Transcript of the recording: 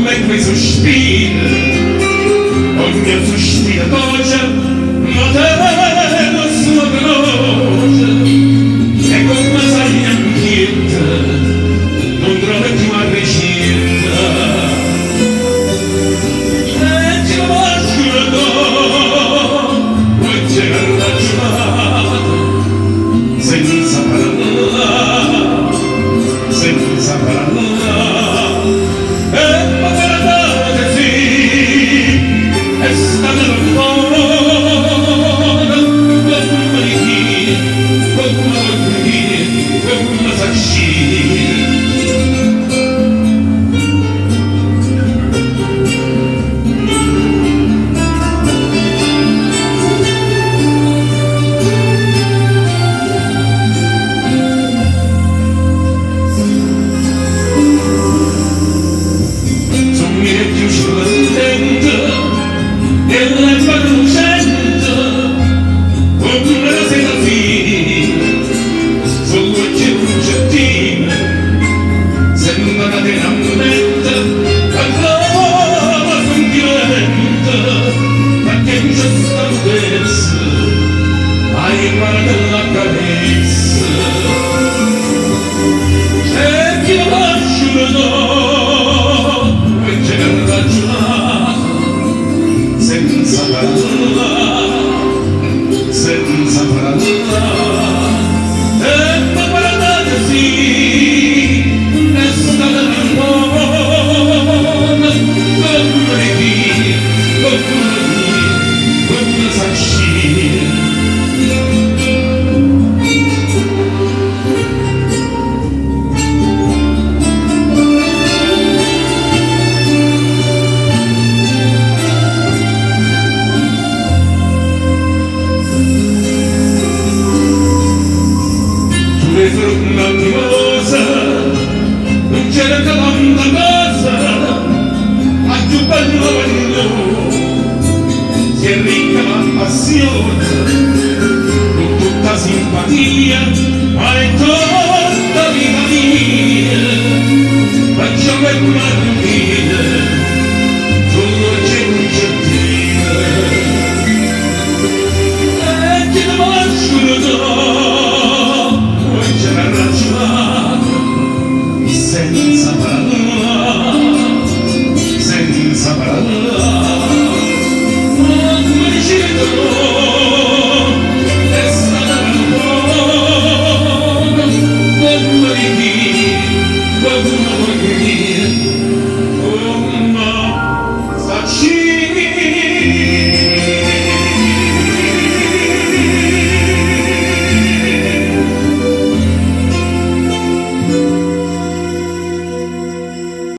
come quei sospiri, ogni sospiro voce, ma te lo sua croce, e come sai anch'ita, non trovi più a recita. E ti lascio poi c'è la giornata, senza parlare, senza parlare. Non c'era tanta cosa, ma più bello è si è ricca la passione, con tutta simpatia, ma è tutta vita mia, faccio per una rovina, solo c'è un gettino, e ti lascio poi c'è la ragionata, senza parlare, senza parlare.